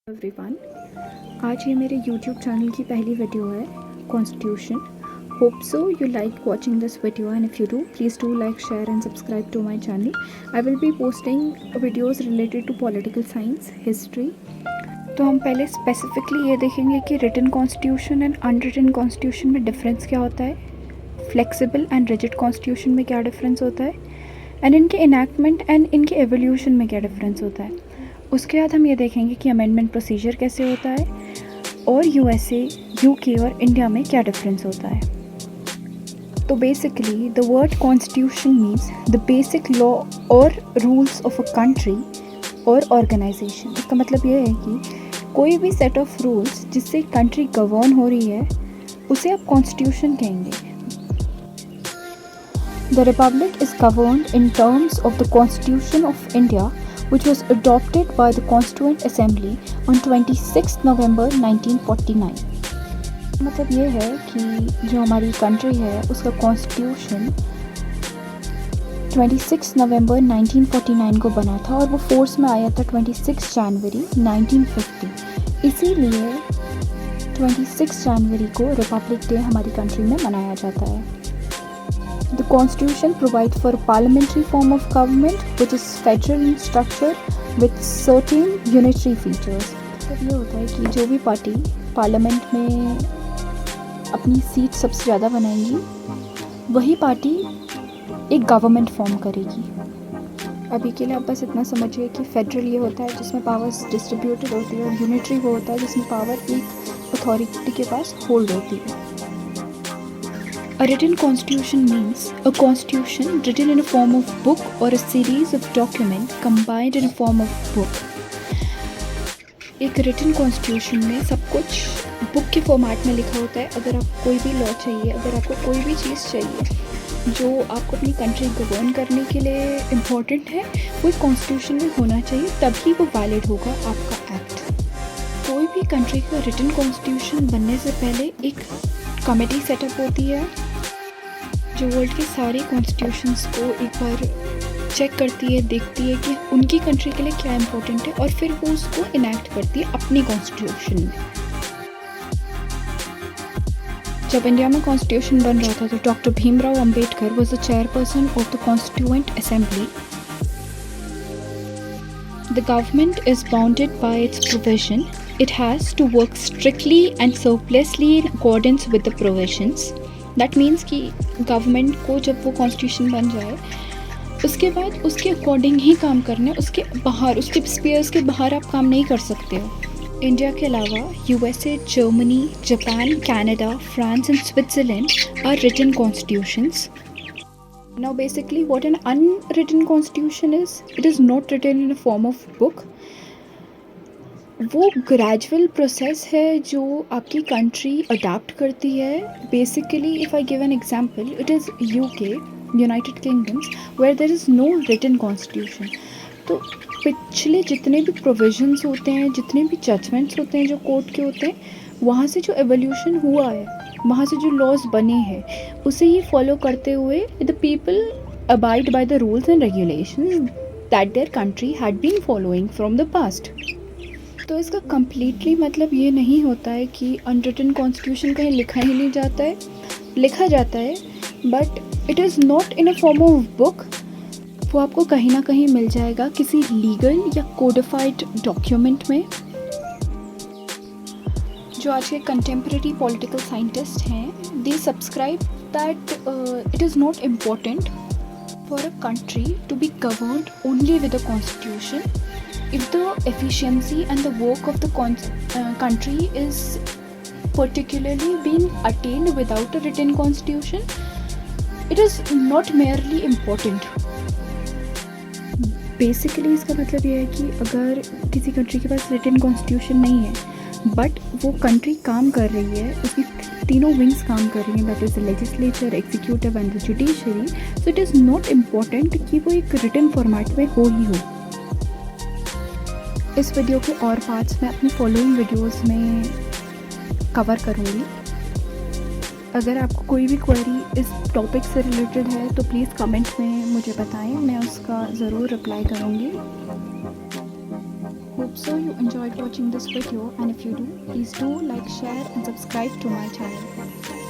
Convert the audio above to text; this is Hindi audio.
एवरीवन, आज ये मेरे YouTube चैनल की पहली वीडियो है constitution. Hope so you like watching this video and if you do please do like share and subscribe to my channel. I will be posting videos related to political science, history. तो हम पहले स्पेसिफिकली ये देखेंगे कि written constitution and unwritten constitution में डिफरेंस क्या होता है, फ्लेक्सिबल एंड रिजिड कॉन्स्टिट्यूशन में क्या डिफरेंस होता है, एंड इनके इनैक्टमेंट एंड इनके एवोल्यूशन में क्या डिफरेंस होता है। उसके बाद हम ये देखेंगे कि अमेंडमेंट प्रोसीजर कैसे होता है और यूएसए, यूके और इंडिया में क्या डिफरेंस होता है। तो basically the word constitution means the basic law और रूल्स ऑफ अ कंट्री और ऑर्गेनाइजेशन। इसका मतलब ये है कि कोई भी सेट ऑफ रूल्स जिससे कंट्री गवर्न हो रही है उसे आप कॉन्स्टिट्यूशन कहेंगे। The Republic is governed in terms of the constitution of India which was adopted by the Constituent Assembly on 26 November 1949। मतलब ये है कि जो हमारी कंट्री है उसका कॉन्स्टिट्यूशन 26 नवंबर 1949 को बना था और वो फोर्स में आया था 26 जनवरी 1950। इसीलिए 26 जनवरी को रिपब्लिक डे हमारी कंट्री में मनाया जाता है। The Constitution provides for a parliamentary form of government which is federal in structure with certain unitary features। मतलब ये होता है कि जो भी पार्टी पार्लियामेंट में अपनी सीट सबसे ज़्यादा बनाएंगी वही पार्टी एक गवर्नमेंट फॉर्म करेगी। अभी के लिए आप बस इतना समझिए कि फेडरल ये होता है जिसमें पावर्स डिस्ट्रीब्यूटेड होती है और यूनिटरी वो होता है जिसमें पावर एक अथॉरिटी के पास होल्ड होती है। A written constitution means a constitution written in a form of book or a series of documents combined in a form of book। एक written constitution में सब कुछ बुक के फॉर्मेट में लिखा होता है। अगर आपको कोई भी लॉ चाहिए, अगर आपको कोई भी चीज़ चाहिए जो आपको अपनी कंट्री गवर्न करने के लिए इम्पोर्टेंट है वो कॉन्स्टिट्यूशन में होना चाहिए, तभी वो वैलिड होगा आपका एक्ट। कोई भी कंट्री का रिटन कॉन्स्टिट्यूशन बनने से पहले एक कमेटी सेटअप होती है जो वर्ल्ड के सारे कॉन्स्टिट्यूशंस को एक बार चेक करती है, देखती है कि उनकी कंट्री के लिए क्या इम्पोर्टेंट है और फिर वो उसको इनैक्ट करती है अपनी कॉन्स्टिट्यूशन में। जब इंडिया में कॉन्स्टिट्यूशन बन रहा था तो doctor Bhimrao Ambedkar was the chairperson of the constituent assembly. The government is bounded by it's provision. It has to work strictly and selflessly in accordance with the provisions। That means कि गवर्नमेंट को जब वो कॉन्स्टिट्यूशन बन जाए उसके बाद उसके अकॉर्डिंग ही काम करना है, उसके बाहर, उसके स्पेयर्स के बाहर आप काम नहीं कर सकते हो। इंडिया के अलावा USA, Germany, Japan, Canada, France and Switzerland are written constitutions. Now basically what an unwritten constitution is, it is not written in a form of book। वो ग्रेजुअल प्रोसेस है जो आपकी कंट्री अडाप्ट करती है। Basically if I give an example, it is UK, United Kingdoms, where there is no written constitution. तो पिछले जितने भी प्रोविजंस होते हैं, जितने भी जजमेंट्स होते हैं जो कोर्ट के होते हैं, वहाँ से जो एवोल्यूशन हुआ है, वहाँ से जो लॉज बने हैं उसे ही फॉलो करते हुए the people abide by the rules and regulations that their country had been following from the past. तो इसका कम्प्लीटली मतलब ये नहीं होता है कि अनरिटन कॉन्स्टिट्यूशन कहीं लिखा ही नहीं जाता है, लिखा जाता है but it is not in a form of book. वो आपको कहीं ना कहीं मिल जाएगा किसी लीगल या कोडिफाइड डॉक्यूमेंट में। जो आज के कंटेम्प्रेरी पॉलिटिकल साइंटिस्ट हैं, they subscribe that it is not important for a country to be governed only with a constitution if the efficiency and the work of the country is particularly being attained without a written constitution, it is not merely important। Basically इसका मतलब ये है कि अगर किसी कंट्री के पास written constitution नहीं है बट वो कंट्री काम कर रही है, उसकी तीनों विंग्स काम कर रही हैं, that is the legislature, executive and the judiciary, so it is not important कि वो एक रिटन फॉर्मेट में हो ही हो। इस वीडियो के और पार्ट्स मैं अपनी फॉलोइंग वीडियोस में कवर करूँगी। अगर आपको कोई भी क्वेरी इस टॉपिक से रिलेटेड है तो प्लीज़ कमेंट में मुझे बताएं, मैं उसका ज़रूर रिप्लाई करूँगी। Hope so you enjoyed watching this video, and if you do, please do like, share and subscribe to my channel.